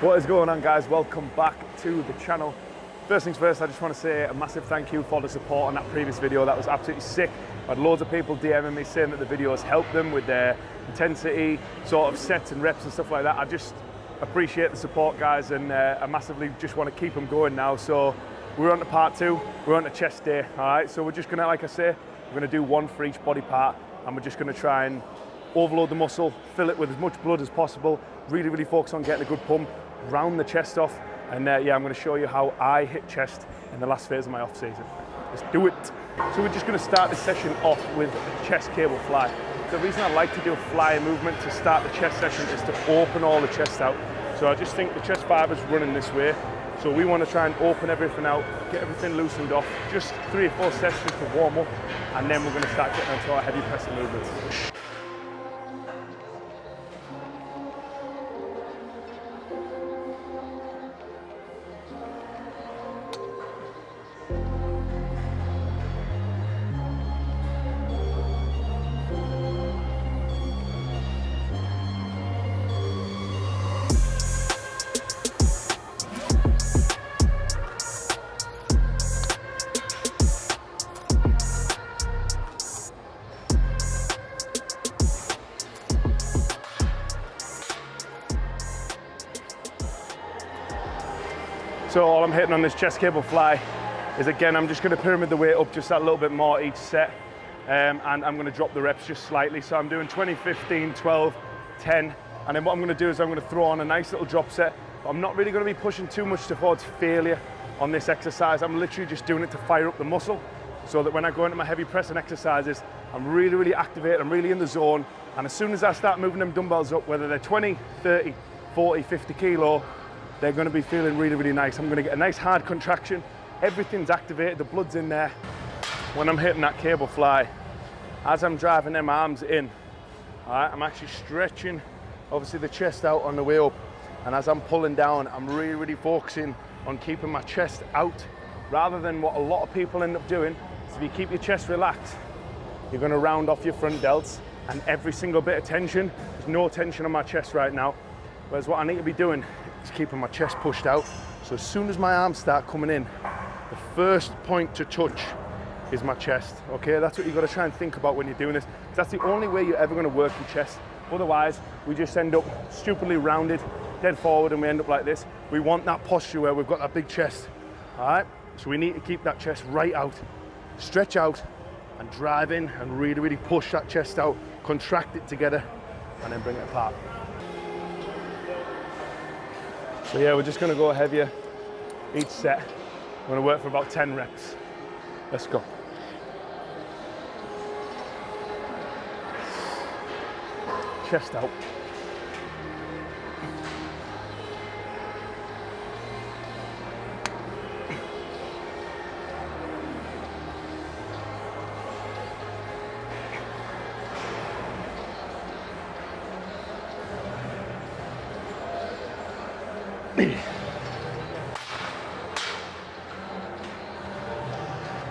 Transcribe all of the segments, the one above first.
What is going on, guys? Welcome back to the channel. First things first, I just want to say a massive thank you for the support on that previous video. That was absolutely sick. I had loads of people DMing me saying that the videos helped them with their intensity, sort of sets and reps and stuff like that. I just appreciate the support, guys, and I massively just want to keep them going now. So we're on to part two. We're on to chest day, all right? So we're just gonna, like I say, we're gonna do one for each body part, and we're just gonna try and overload the muscle, fill it with as much blood as possible, really focus on getting a good pump, round the chest off, and yeah, I'm going to show you how I hit chest in the last phase of my off season. Let's do it. So we're just going to start this session off with a chest cable fly. The reason I like to do a fly movement to start the chest session is to open all the chest out. So I just think the chest fiber's running this way. So we want to try and open everything out, get everything loosened off, just 3 or 4 sets just to warm up, and then we're going to start getting into our heavy pressing movements. So all I'm hitting on this chest cable fly is, again, I'm just going to pyramid the weight up just that little bit more each set, and I'm going to drop the reps just slightly. So I'm doing 20, 15, 12, 10, and then what I'm going to do is I'm going to throw on a nice little drop set. But I'm not really going to be pushing too much towards failure on this exercise. I'm literally just doing it to fire up the muscle, so that when I go into my heavy pressing exercises, I'm really activated, I'm really in the zone, and as soon as I start moving them dumbbells up, whether they're 20, 30, 40, 50 kilo, they're going to be feeling really nice. I'm going to get a nice hard contraction. Everything's activated, the blood's in there. When I'm hitting that cable fly, as I'm driving them arms in, all right, I'm actually stretching, obviously, the chest out on the way up. And as I'm pulling down, I'm really focusing on keeping my chest out, rather than what a lot of people end up doing. So if you keep your chest relaxed, you're going to round off your front delts, and every single bit of tension, there's no tension on my chest right now. Whereas what I need to be doing is keeping my chest pushed out. So as soon as my arms start coming in, the first point to touch is my chest, okay? That's what you've got to try and think about when you're doing this. That's the only way you're ever going to work your chest. Otherwise, we just end up stupidly rounded, dead forward, and we end up like this. We want that posture where we've got that big chest, all right? So we need to keep that chest right out, stretch out, and drive in, and really push that chest out, contract it together, and then bring it apart. So yeah, we're just going to go heavier each set. We're going to work for about 10 reps. Let's go. Chest out.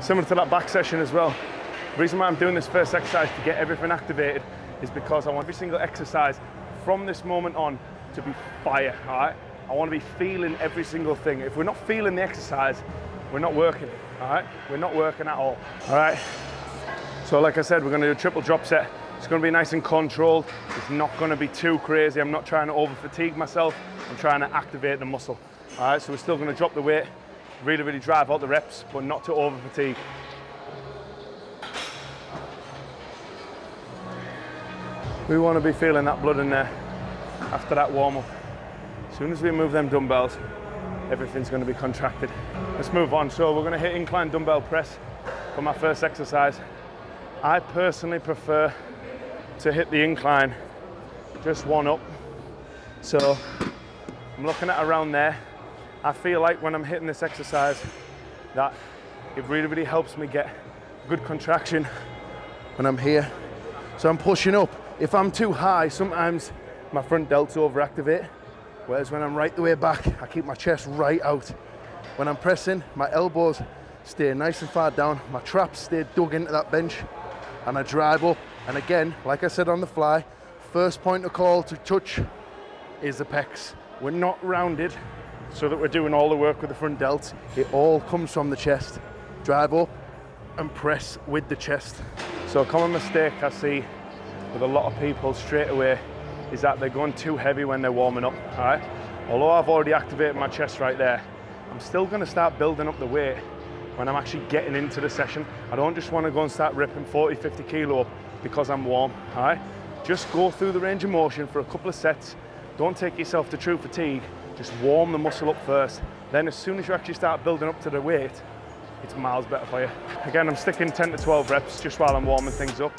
Similar to that back session as well. The reason why I'm doing this first exercise to get everything activated is because I want every single exercise from this moment on to be fire, all right? I want to be feeling every single thing. If we're not feeling the exercise, we're not working, all right? We're not working at all right? So like I said, we're going to do a triple drop set. It's going to be nice and controlled. It's not going to be too crazy. I'm not trying to over fatigue myself. I'm trying to activate the muscle, all right? So we're still going to drop the weight, really drive out the reps, but not to over fatigue. We want to be feeling that blood in there after that warm up. As soon as we move them dumbbells, everything's going to be contracted. Let's move on. So we're going to hit incline dumbbell press for my first exercise. I personally prefer to hit the incline just one up. So I'm looking at around there. I feel like when I'm hitting this exercise that it really helps me get good contraction when I'm here. So I'm pushing up. If I'm too high, sometimes my front delts overactivate, whereas when I'm right the way back, I keep my chest right out. When I'm pressing, my elbows stay nice and far down, my traps stay dug into that bench, and I drive up. And again, like I said on the fly, first point of call to touch is the pecs. we're not rounded so that we're doing all the work with the front delts. It all comes from the chest. Drive up and press with the chest. So a common mistake I see with a lot of people straight away is that they're going too heavy when they're warming up, all right? Although I've already activated my chest right there, I'm still gonna start building up the weight when I'm actually getting into the session. I don't just wanna go and start ripping 40, 50 kilo up because I'm warm, all right? Just go through the range of motion for a couple of sets. Don't take yourself to true fatigue. Just warm the muscle up first. Then as soon as you actually start building up to the weight, it's miles better for you. Again, I'm sticking 10 to 12 reps just while I'm warming things up.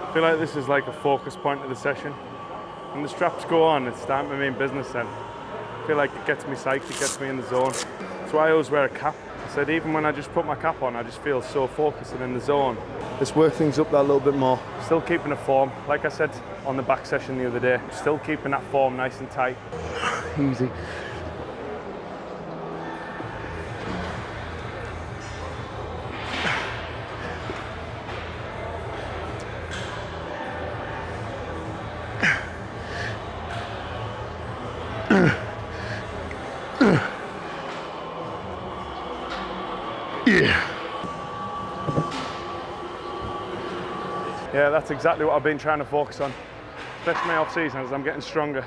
I feel like this is like a focus point of the session. When the straps go on, it's starting to mean business then. I feel like it gets me psyched, it gets me in the zone. That's why I always wear a cap. I said even when I just put my cap on, I just feel so focused and in the zone. Let's work things up that little bit more. Still keeping the form. Like I said on the back session the other day, still keeping that form nice and tight. Easy. Yeah, that's exactly what I've been trying to focus on, especially my off season as I'm getting stronger.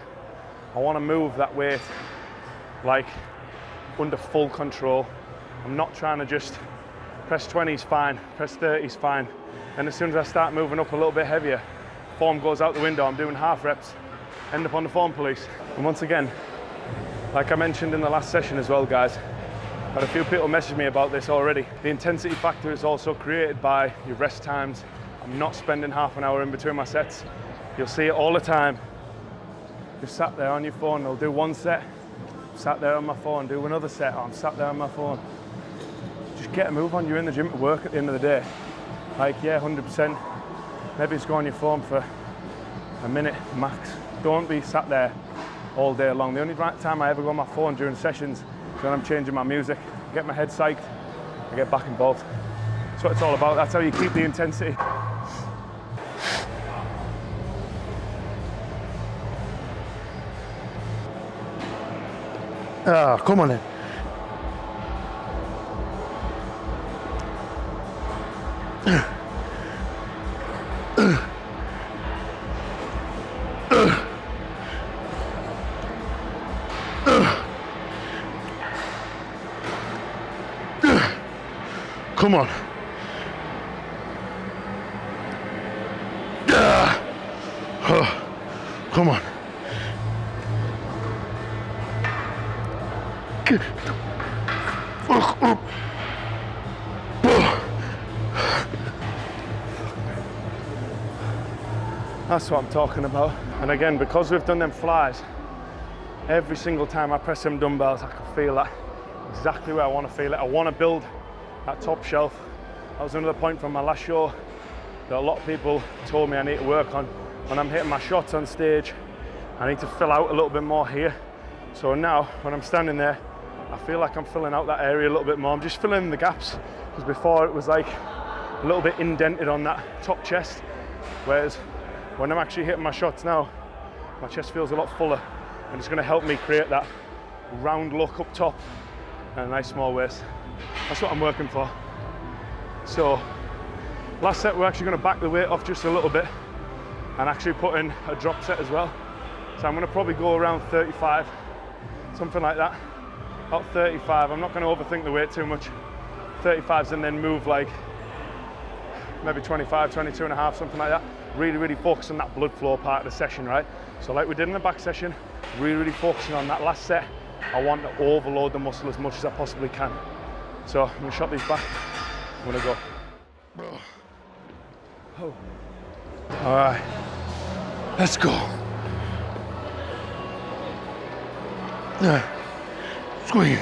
I want to move that weight like under full control. I'm not trying to just press 20s fine, press 30s fine. And as soon as I start moving up a little bit heavier, form goes out the window. I'm doing half reps, end up on the form police. And once again, like I mentioned in the last session as well, guys, had a few people message me about this already. The intensity factor is also created by your rest times. I'm not spending half an hour in between my sets. You'll see it all the time. You're sat there on your phone, I'll do one set, sat there on my phone, do another set, I'm sat there on my phone. Just get a move on, you're in the gym to work at the end of the day. Like, yeah, 100%. Maybe it's go on your phone for a minute max. Don't be sat there all day long. The only time I ever go on my phone during sessions is when I'm changing my music, get my head psyched, I get back involved. That's what it's all about. That's how you keep the intensity. Ah, come on then. Come on. Come on. Fuck up. That's what I'm talking about. And again, because we've done them flies, every single time I press them dumbbells, I can feel that exactly where I want to feel it. I want to build that top shelf. That was another point from my last show that a lot of people told me I need to work on. When I'm hitting my shots on stage, I need to fill out a little bit more here. So now, when I'm standing there, I feel like I'm filling out that area a little bit more. I'm just filling in the gaps, because before it was like a little bit indented on that top chest, whereas when I'm actually hitting my shots now, my chest feels a lot fuller, and it's going to help me create that round look up top and a nice small waist. That's what I'm working for. So last set, we're actually going to back the weight off just a little bit and actually put in a drop set as well. So I'm going to probably go around 35, something like that. About 35. I'm not going to overthink the weight too much. 35s, and then move like maybe 25, 22 and a half, something like that. Really focus on that blood flow part of the session, right? So like we did in the back session, really focusing on that last set. I want to overload the muscle as much as I possibly can. So I'm going to shot these back. I'm going to go. Oh. All right, let's go. Squeeze.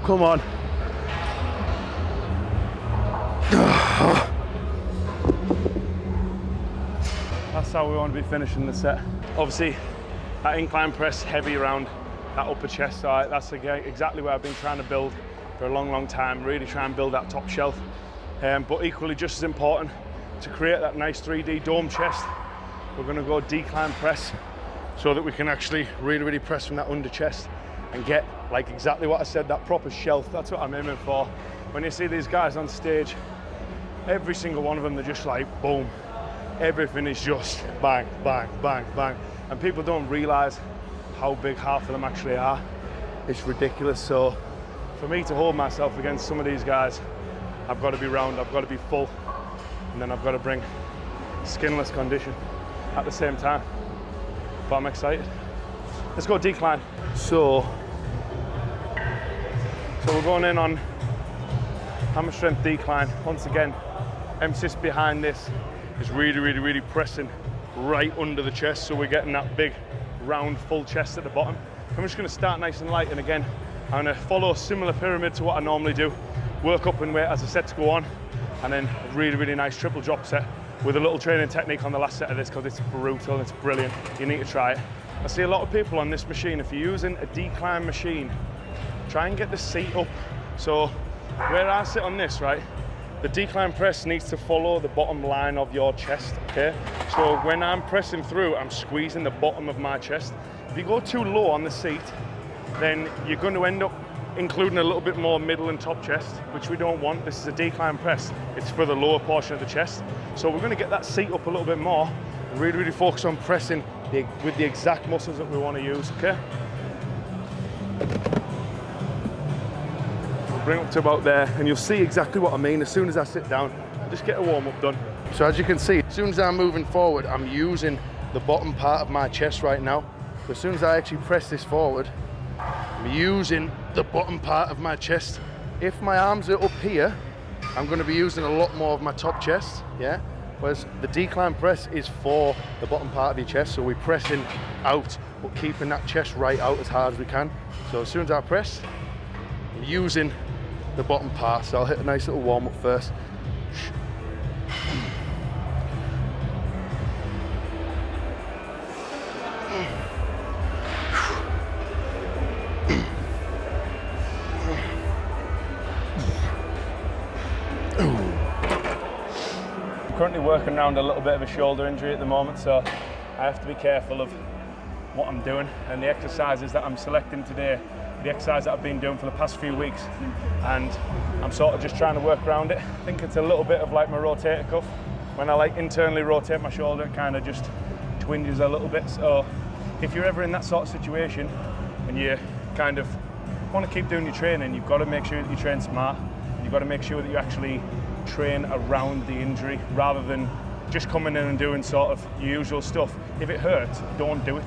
Come on. That's how we want to be finishing the set. Obviously, that incline press heavy around that upper chest. So that's exactly what I've been trying to build for a long time. Really try and build that top shelf. But equally just as important, to create that nice 3D dome chest, we're going to go decline press so that we can actually really press from that under chest and get like exactly what I said, that proper shelf. That's what I'm aiming for. When you see these guys on stage, every single one of them, they're just like boom. Everything is just bang, bang, bang, bang. And people don't realize how big half of them actually are. It's ridiculous. So for me to hold myself against some of these guys, I've got to be round, I've got to be full, and then I've got to bring skinless condition at the same time. But I'm excited. Let's go decline. So we're going in on hammer strength decline. Once again, emphasis behind this is really pressing right under the chest, so we're getting that big, round, full chest at the bottom. I'm just going to start nice and light, and again, I'm going to follow a similar pyramid to what I normally do. Work up in weight as the sets go on, and then a really nice triple drop set with a little training technique on the last set of this, because it's brutal, it's brilliant. You need to try it. I see a lot of people on this machine, if you're using a decline machine, try and get the seat up. So where I sit on this, right, the decline press needs to follow the bottom line of your chest, okay? So when I'm pressing through, I'm squeezing the bottom of my chest. If you go too low on the seat, then you're going to end up including a little bit more middle and top chest, which we don't want. This is a decline press. It's for the lower portion of the chest. So we're going to get that seat up a little bit more, and really focus on pressing with the exact muscles that we want to use, okay? We'll bring up to about there, and you'll see exactly what I mean. As soon as I sit down, just get a warm-up done. So as you can see, as soon as I'm moving forward, I'm using the bottom part of my chest right now. So as soon as I actually press this forward, I'm using the bottom part of my chest. If my arms are up here, I'm going to be using a lot more of my top chest, yeah? Whereas the decline press is for the bottom part of your chest, so we're pressing out, but keeping that chest right out as hard as we can. So as soon as I press, I'm using the bottom part. So I'll hit a nice little warm up first. Currently working around a little bit of a shoulder injury at the moment, so I have to be careful of what I'm doing, and the exercises that I'm selecting today, the exercise that I've been doing for the past few weeks, and I'm sort of just trying to work around it. I think it's a little bit of like my rotator cuff. When I like internally rotate my shoulder, it kind of just twinges a little bit. So if you're ever in that sort of situation and you kind of want to keep doing your training, you've got to make sure that you train smart. You've got to make sure that you actually train around the injury rather than just coming in and doing sort of your usual stuff. If it hurts, don't do it.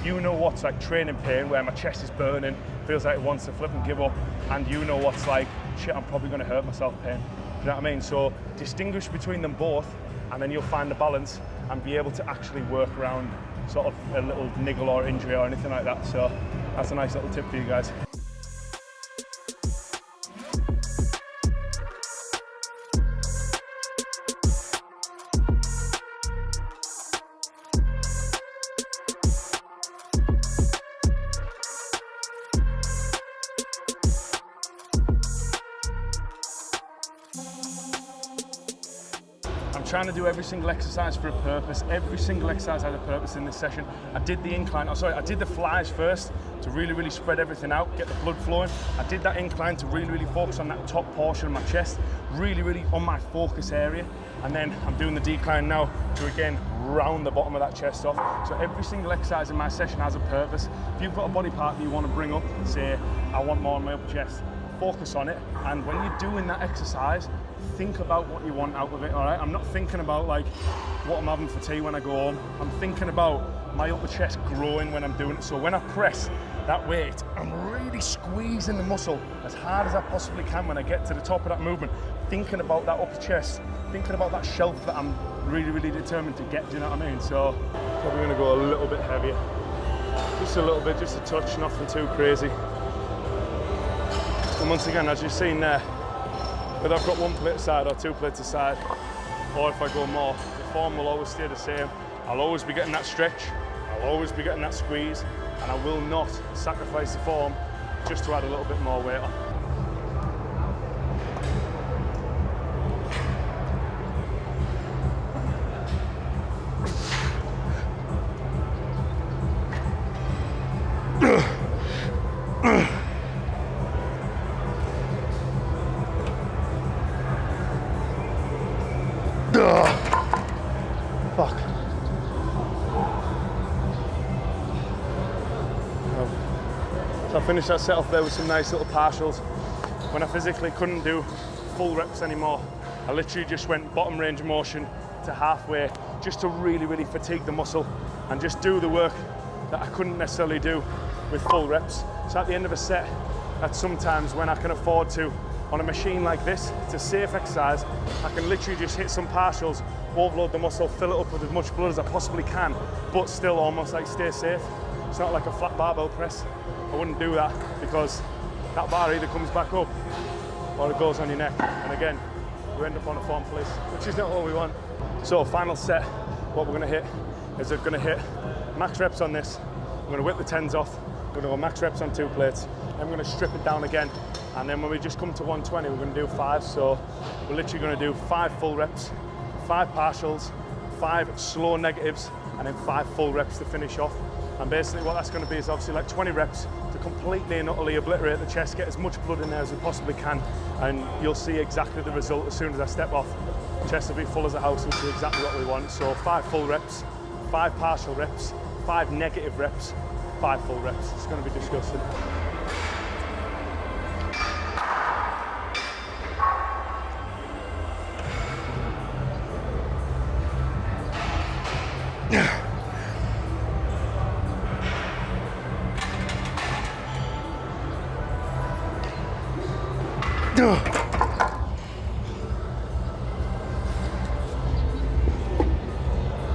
You know what's like training pain, where my chest is burning, feels like it wants to flip and give up, and you know what's like, shit, I'm probably going to hurt myself pain. You know what I mean? So distinguish between them both, and then you'll find the balance and be able to actually work around sort of a little niggle or injury or anything like that. So that's a nice little tip for you guys. Trying to do every single exercise for a purpose. Every single exercise had a purpose in this session. I did the incline, I did the flies first to really spread everything out, get the blood flowing. I did that incline to really focus on that top portion of my chest, really on my focus area. And then I'm doing the decline now to again round the bottom of that chest off. So every single exercise in my session has a purpose. If you've got a body part that you want to bring up, say, I want more on my upper chest, focus on it. And when you're doing that exercise, think about what you want out of it, all right? I'm not thinking about like what I'm having for tea when I go home. I'm thinking about my upper chest growing when I'm doing it. So when I press that weight, I'm really squeezing the muscle as hard as I possibly can when I get to the top of that movement. thinking about that upper chest, thinking about that shelf that I'm really determined to get, do you know what I mean? So probably gonna go a little bit heavier. Just a little bit, just a touch, nothing too crazy. And once again, as you've seen there, whether I've got one plate aside or 2 plates aside, or if I go more, the form will always stay the same. I'll always be getting that stretch, I'll always be getting that squeeze, and I will not sacrifice the form just to add a little bit more weight on. Fuck. So I finished that set off there with some nice little partials. When I physically couldn't do full reps anymore, I literally just went bottom range of motion to halfway, just to really fatigue the muscle and just do the work that I couldn't necessarily do with full reps. So at the end of a set, that's sometimes when I can afford to, on a machine like this, it's a safe exercise, I can literally just hit some partials, overload the muscle, fill it up with as much blood as I possibly can, but still almost like stay safe. It's not like a flat barbell press. I wouldn't do that because that bar either comes back up or it goes on your neck. And again, you end up on a form police, which is not what we want. So final set, what we're gonna hit is we're gonna hit max reps on this. I'm gonna whip the 10s off. We're gonna go max reps on 2 plates. Then we're gonna strip it down again. And then when we just come to 120, we're gonna do 5. So we're literally gonna do 5 full reps, 5 partials, 5 slow negatives, and then 5 full reps to finish off. And basically what that's gonna be is obviously like 20 reps to completely and utterly obliterate the chest, get as much blood in there as we possibly can. And you'll see exactly the result as soon as I step off. Chest will be full as a house, which is exactly what we want. So 5 full reps, 5 partial reps, 5 negative reps, 5 full reps. It's gonna be disgusting.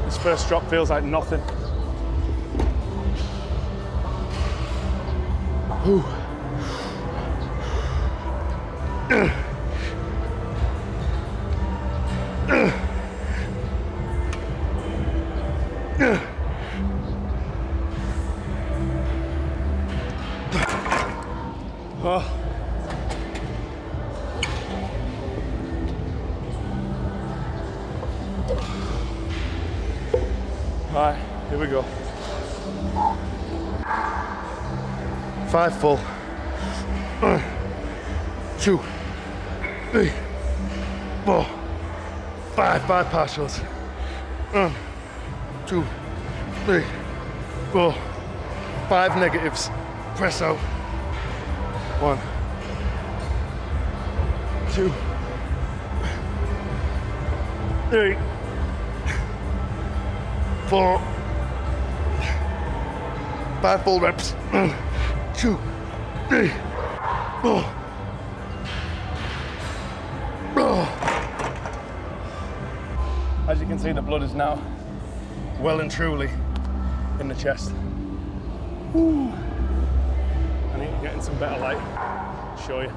This first drop feels like nothing. Ooh. Oh. All right, here we go. 5 full. 1, 2, 3, 4, 5. 5 partials. 1, 2, 3, 4, 5 negatives. Press out. 1, 2, 3, 4, 5 full reps. 1, 2, 3, 4. As you can see, the blood is now well and truly in the chest. Woo. I need to get in some better light. Show you.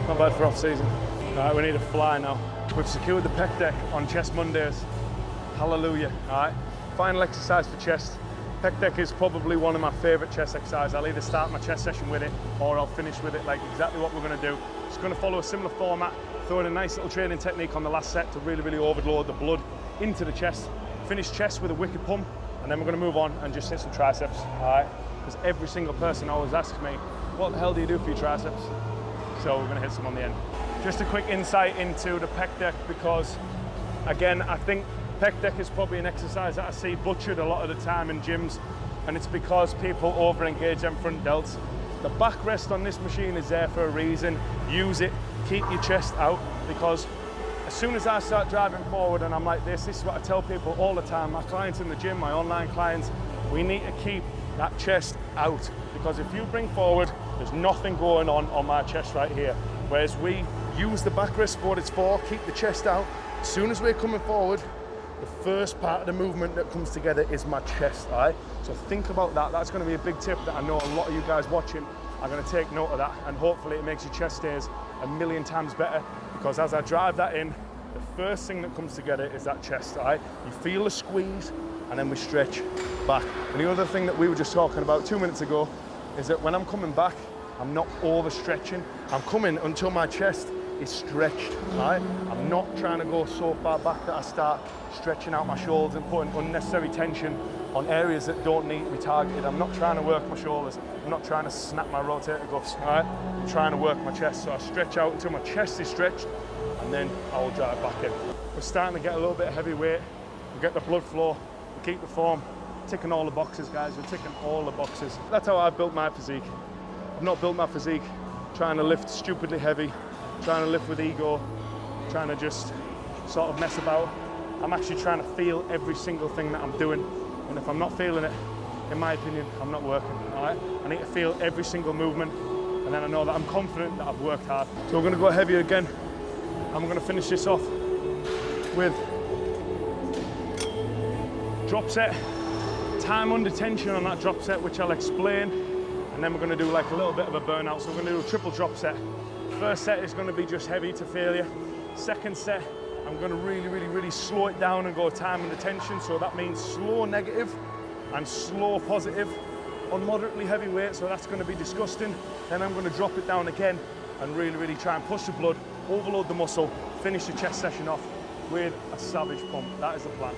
Not bad for off season. All right, we need to fly now. We've secured the pec deck on chest Mondays. Hallelujah. All right, final exercise for chest. Pec deck is probably one of my favorite chest exercises. I'll either start my chest session with it or I'll finish with it, like exactly what we're gonna do. It's gonna follow a similar format, throw in a nice little training technique on the last set to really overload the blood into the chest. Finish chest with a wicked pump, and then we're gonna move on and just hit some triceps, all right? Because every single person always asks me, what the hell do you do for your triceps? So we're gonna hit some on the end. Just a quick insight into the pec deck, because again, I think pec deck is probably an exercise that I see butchered a lot of the time in gyms. and it's because people over-engage them front delts. The backrest on this machine is there for a reason. Use it, keep your chest out, because as soon as I start driving forward and I'm like this is what I tell people all the time, my clients in the gym, my online clients, we need to keep that chest out, because if you bring forward, there's nothing going on my chest right here. Whereas we use the backrest for what it's for, keep the chest out. As soon as we're coming forward, the first part of the movement that comes together is my chest, all right? So think about that. That's gonna be a big tip that I know a lot of you guys watching are gonna take note of that, and hopefully it makes your chest stays a million times better, because as I drive that in, the first thing that comes together is that chest, all right? You feel the squeeze, and then we stretch back. And the other thing that we were just talking about 2 minutes ago is that when I'm coming back, I'm not overstretching. I'm coming until my chest is stretched, right? I'm not trying to go so far back that I start stretching out my shoulders and putting unnecessary tension on areas that don't need to be targeted. I'm not trying to work my shoulders. I'm not trying to snap my rotator cuffs, right? I'm trying to work my chest. So I stretch out until my chest is stretched, and then I will drive back in. We're starting to get a little bit of heavy weight. We get the blood flow, we keep the form, ticking all the boxes, guys. We're ticking all the boxes. That's how I've built my physique. I've not built my physique trying to lift stupidly heavy, trying to lift with ego, trying to just sort of mess about. I'm actually trying to feel every single thing that I'm doing. And if I'm not feeling it, in my opinion, I'm not working, all right? I need to feel every single movement, and then I know that I'm confident that I've worked hard. So we're gonna go heavier again. I'm gonna finish this off with drop set, time under tension on that drop set, which I'll explain. And then we're gonna do like a little bit of a burnout. So we're gonna do a triple drop set. First set is gonna be just heavy to failure. Second set, I'm gonna really slow it down and go time under tension. So that means slow negative and slow positive on moderately heavy weight. So that's gonna be disgusting. Then I'm gonna drop it down again and really try and push the blood, overload the muscle, finish the chest session off with a savage pump. That is the plan.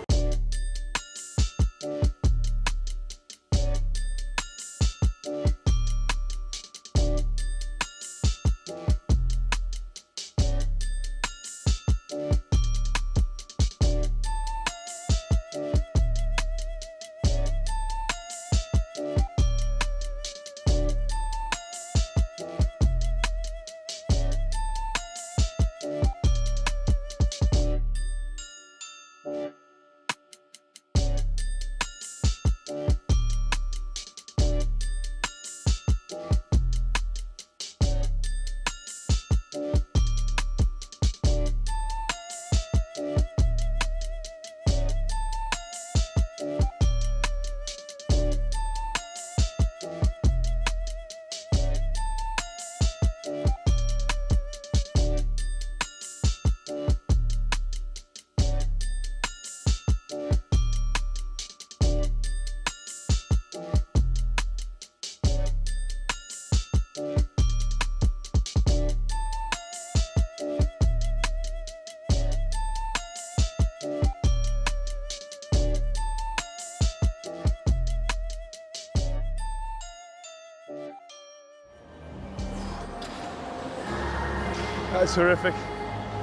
That's horrific.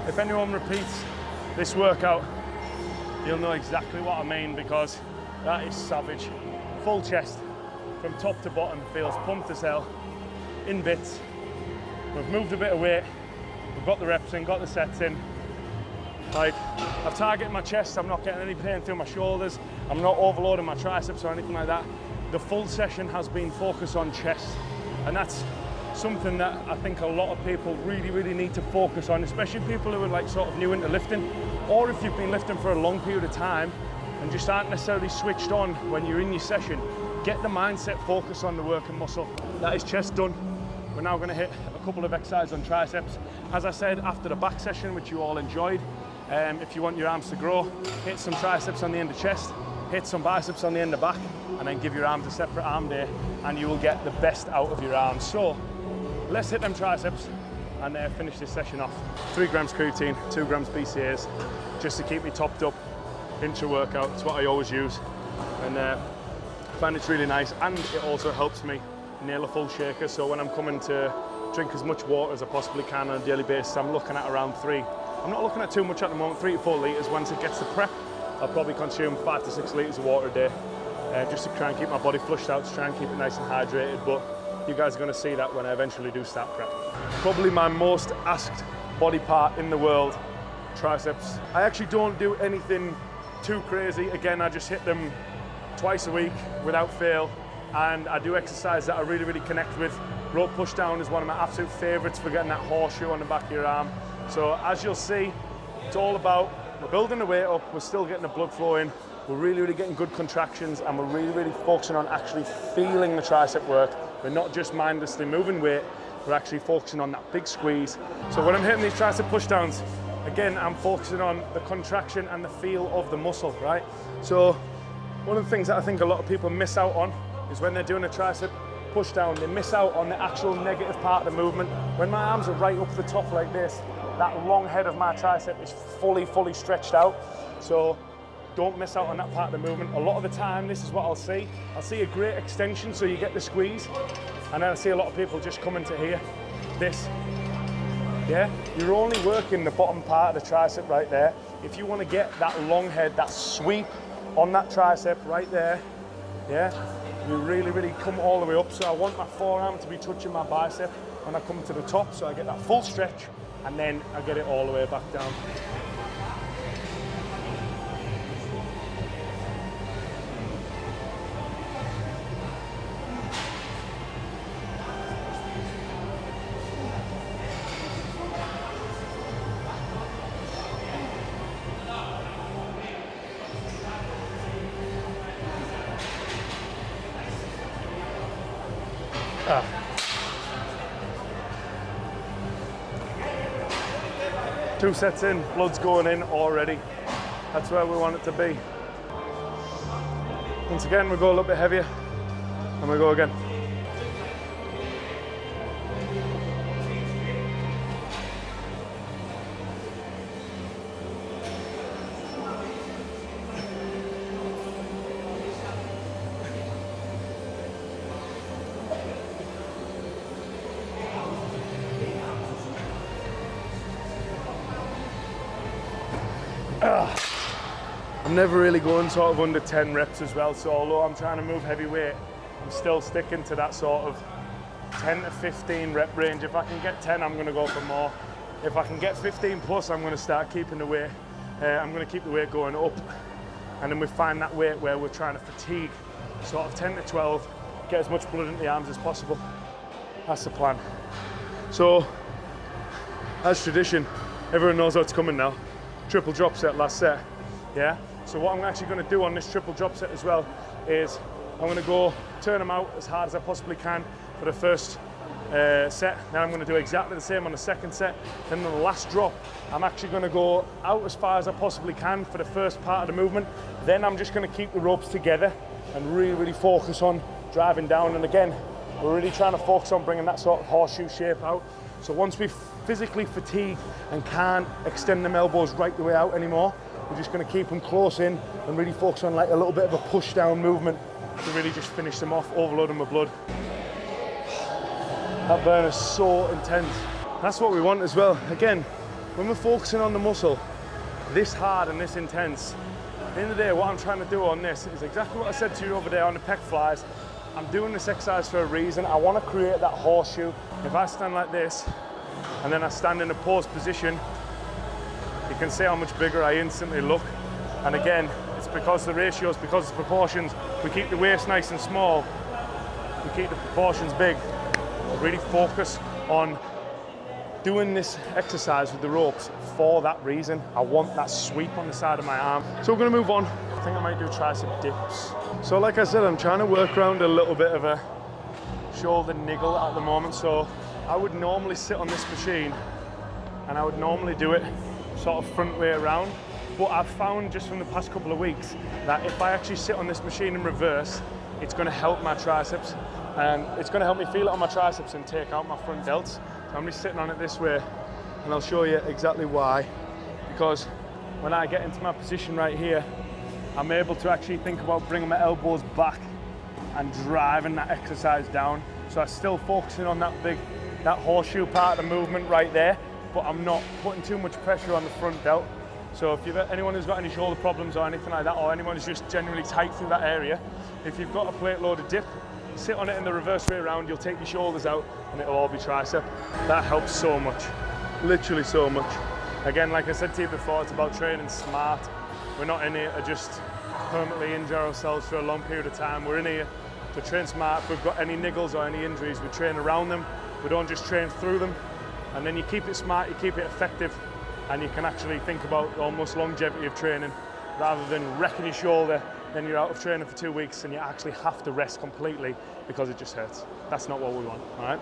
If anyone repeats this workout, you'll know exactly what I mean, because that is savage. Full chest, from top to bottom, feels pumped as hell, in bits. We've moved a bit of weight, we've got the reps in, got the sets in. Like, I've targeted my chest, I'm not getting any pain through my shoulders, I'm not overloading my triceps or anything like that. The full session has been focused on chest, and that's something that I think a lot of people really need to focus on, especially people who are like sort of new into lifting, or if you've been lifting for a long period of time and just aren't necessarily switched on when you're in your session. Get the mindset focused on the working muscle. That is chest done. We're now going to hit a couple of exercises on triceps. As I said, after the back session, which you all enjoyed, if you want your arms to grow, hit some triceps on the end of chest, hit some biceps on the end of back, and then give your arms a separate arm day, and you will get the best out of your arms. So let's hit them triceps and finish this session off. 3 grams creatine, 2 grams BCAAs, just to keep me topped up into workout. It's what I always use, and I find it's really nice, and it also helps me nail a full shaker. So when I'm coming to drink as much water as I possibly can on a daily basis, I'm looking at around 3. I'm not looking at too much at the moment, 3 to 4 litres. Once it gets to prep, I'll probably consume 5 to 6 litres of water a day. just to try and keep my body flushed out, to try and keep it nice and hydrated. But you guys are going to see that when I eventually do start prep. Probably my most asked body part in the world, triceps. I actually don't do anything too crazy. Again, I just hit them twice a week without fail, and I do exercise that I really, really connect with. Rope push down is one of my absolute favorites for getting that horseshoe on the back of your arm. So as you'll see, it's all about, we're building the weight up, we're still getting the blood flowing, we're really, really getting good contractions, and we're really, really focusing on actually feeling the tricep work. We're not just mindlessly moving weight, we're actually focusing on that big squeeze. So when I'm hitting these tricep push downs, again, I'm focusing on the contraction and the feel of the muscle, right? So one of the things that I think a lot of people miss out on is when they're doing a tricep push down, they miss out on the actual negative part of the movement. When my arms are right up the top like this, that long head of my tricep is fully stretched out. So don't miss out on that part of the movement. A lot of the time, this is what I'll see. I'll see a great extension, so you get the squeeze, and then I see a lot of people just come into here, this. Yeah, you're only working the bottom part of the tricep right there. If you want to get that long head, that sweep on that tricep right there, yeah, you really, really come all the way up. So I want my forearm to be touching my bicep when I come to the top, so I get that full stretch, and then I get it all the way back down. Two sets in, blood's going in already. That's where we want it to be. Once again, we go a little bit heavier, and we go again. I'm never really going sort of under 10 reps as well, so although I'm trying to move heavy weight, I'm still sticking to that sort of 10 to 15 rep range. If I can get 10, I'm going to go for more. If I can get 15 plus, I'm going to start keeping the weight. I'm going to keep the weight going up, and then we find that weight where we're trying to fatigue, sort of 10 to 12, get as much blood into the arms as possible. That's the plan. So, as tradition, everyone knows how it's coming now. Triple drop set, last set, yeah? So what I'm actually going to do on this triple drop set as well is I'm going to go turn them out as hard as I possibly can for the first set. Then I'm going to do exactly the same on the second set. Then on the last drop, I'm actually going to go out as far as I possibly can for the first part of the movement. Then I'm just going to keep the ropes together and really, really focus on driving down. And again, we're really trying to focus on bringing that sort of horseshoe shape out. So once we physically fatigue and can't extend them elbows right the way out anymore, we're just going to keep them close in and really focus on like a little bit of a push down movement to really just finish them off, overload them with blood. That burn is so intense. That's what we want as well. Again, when we're focusing on the muscle this hard and this intense, at the end of the day, what I'm trying to do on this is exactly what I said to you over there on the pec flies. I'm doing this exercise for a reason. I want to create that horseshoe. If I stand like this and then I stand in a pose position, you can see how much bigger I instantly look. And again, it's because the ratios, because the proportions, we keep the waist nice and small, we keep the proportions big. Really focus on doing this exercise with the ropes for that reason. I want that sweep on the side of my arm. So we're gonna move on. I think I might do tricep dips. So like I said, I'm trying to work around a little bit of a shoulder niggle at the moment. So I would normally sit on this machine and I would normally do it sort of front way around. But I've found just from the past couple of weeks that if I actually sit on this machine in reverse, it's gonna help my triceps. And it's going to help me feel it on my triceps and take out my front delts. So I'm just sitting on it this way, and I'll show you exactly why. Because when I get into my position right here, I'm able to actually think about bringing my elbows back and driving that exercise down. So I'm still focusing on that horseshoe part of the movement right there, but I'm not putting too much pressure on the front delt. So if anyone who's got any shoulder problems or anything like that, or anyone who's just genuinely tight through that area, if you've got a plate loaded dip, sit on it in the reverse way around, you'll take your shoulders out and it'll all be tricep. That helps so much, literally so much. Again, like I said to you before, it's about training smart. We're not in here to just permanently injure ourselves for a long period of time. We're in here to train smart. If we've got any niggles or any injuries, we train around them. We don't just train through them. And then you keep it smart, you keep it effective, and you can actually think about almost longevity of training rather than wrecking your shoulder, then you're out of training for 2 weeks and you actually have to rest completely because it just hurts. That's not what we want, all right?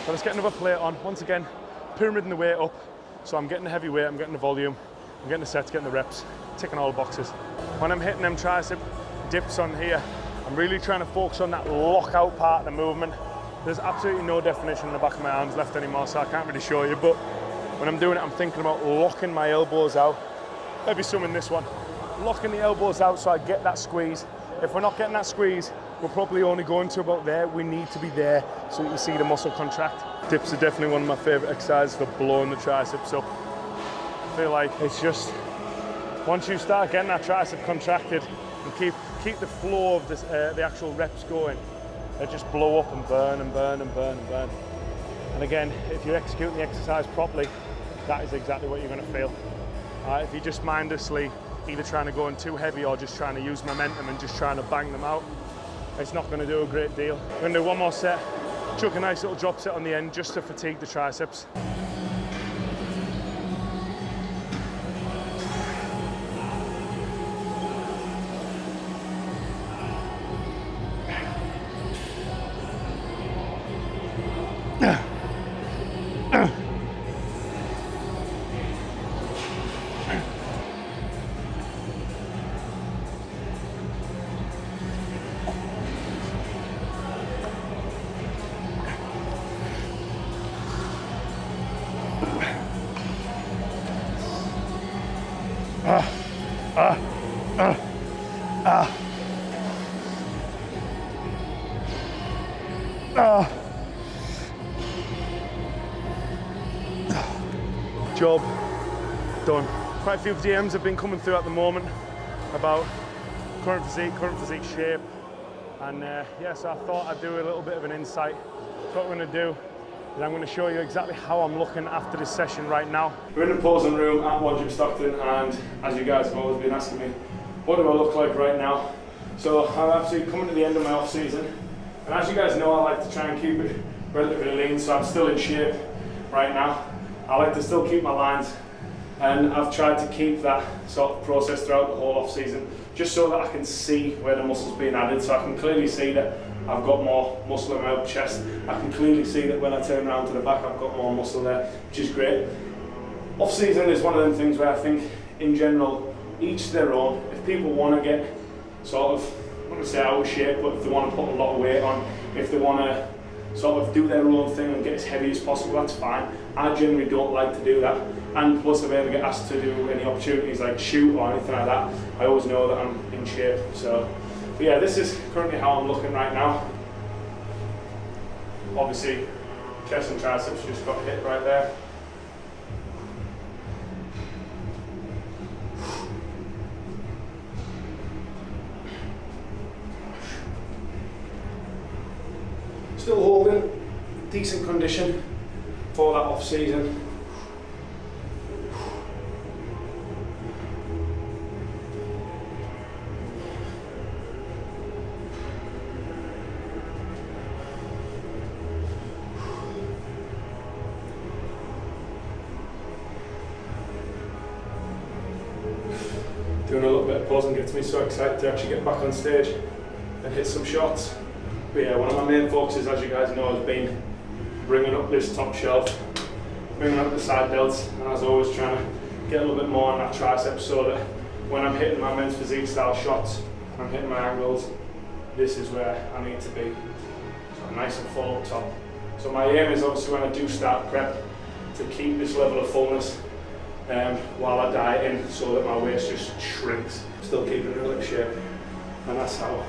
So let's get another plate on. Once again, pyramiding the weight up. So I'm getting the heavy weight, I'm getting the volume, I'm getting the sets, getting the reps, ticking all the boxes. When I'm hitting them tricep dips on here, I'm really trying to focus on that lockout part of the movement. There's absolutely no definition in the back of my arms left anymore, so I can't really show you, but when I'm doing it, I'm thinking about locking my elbows out. Maybe some in this one. Locking the elbows out so I get that squeeze. If we're not getting that squeeze, we're probably only going to about there. We need to be there so that you see the muscle contract. Dips are definitely one of my favorite exercises for blowing the triceps up. I feel like it's just, once you start getting that tricep contracted and keep the flow of this, the actual reps going, they just blow up and burn and burn and burn and burn. And again, if you're executing the exercise properly, that is exactly what you're going to feel. If you're just mindlessly either trying to go in too heavy or just trying to use momentum and just trying to bang them out, it's not going to do a great deal. We're going to do one more set, chuck a nice little drop set on the end just to fatigue the triceps. Job done. Quite a few DMs have been coming through at the moment about current physique shape, and yeah, so I thought I'd do a little bit of an insight. So what we're going to do is I'm going to show you exactly how I'm looking after this session right now. We're in the posing room at One Gym Stockton, and as you guys have always been asking me, what do I look like right now? So I'm absolutely coming to the end of my off season, and as you guys know, I like to try and keep it relatively lean, so I'm still in shape right now. I like to still keep my lines, and I've tried to keep that sort of process throughout the whole off season, just so that I can see where the muscle's being added, so I can clearly see that I've got more muscle in my upper chest. I can clearly see that when I turn around to the back, I've got more muscle there, which is great. Off season is one of them things where I think, in general, each their own. If people want to get sort of, I wouldn't say out of shape, but if they want to put a lot of weight on, if they want to sort of do their own thing and get as heavy as possible, that's fine. I generally don't like to do that, and plus if I ever get asked to do any opportunities like shoot or anything like that, I always know that I'm in shape. So, but yeah, this is currently how I'm looking right now. Obviously, chest and triceps just got hit right there. Still holding decent condition for that off season. Doing a little bit of posing gets me so excited to actually get back on stage and hit some shots. But yeah, one of my main focuses, as you guys know, has been bringing up this top shelf, bringing up the side delts, and as always trying to get a little bit more on that tricep so that when I'm hitting my men's physique style shots, I'm hitting my angles, this is where I need to be. So nice and full up top. So my aim is obviously when I do start prep to keep this level of fullness while I diet in so that my waist just shrinks. Still keeping it in shape, and that's how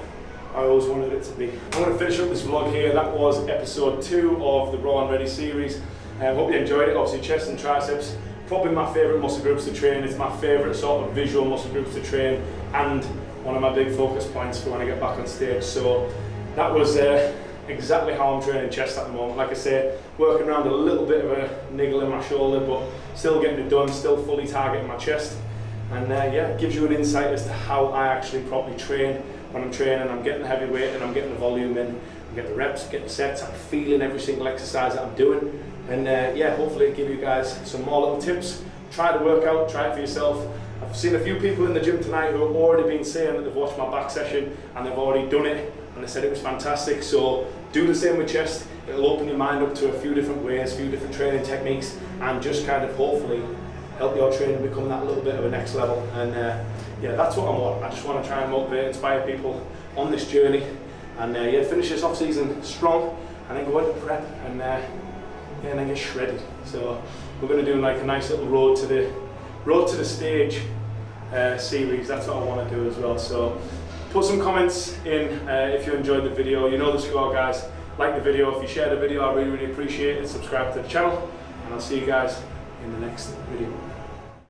I always wanted it to be. I'm going to finish up this vlog here. That was episode 2 of the Raw and Ready series. I hope you enjoyed it. Obviously chest and triceps, probably my favourite muscle groups to train. It's my favourite sort of visual muscle groups to train, and one of my big focus points for when I get back on stage. So that was exactly how I'm training chest at the moment. Like I say, working around a little bit of a niggle in my shoulder, but still getting it done, still fully targeting my chest. And yeah, it gives you an insight as to how I actually properly train. When I'm training, I'm getting the heavy weight and I'm getting the volume in, I'm getting the reps, getting the sets, I'm feeling every single exercise that I'm doing. And yeah, hopefully give you guys some more little tips. Try the workout, try it for yourself. I've seen a few people in the gym tonight who have already been saying that they've watched my back session and they've already done it, and they said it was fantastic. So do the same with chest. It'll open your mind up to a few different ways, a few different training techniques, and just kind of hopefully help your training become that little bit of a next level. And yeah, that's what I want. I just want to try and motivate, inspire people on this journey, and yeah, finish this off season strong, and then go into prep and yeah, and then get shredded. So we're going to do like a nice little road to the stage series. That's what I want to do as well. So put some comments in if you enjoyed the video. You know the score, guys. Like the video. If you share the video, I really appreciate it. Subscribe to the channel, and I'll see you guys in the next video.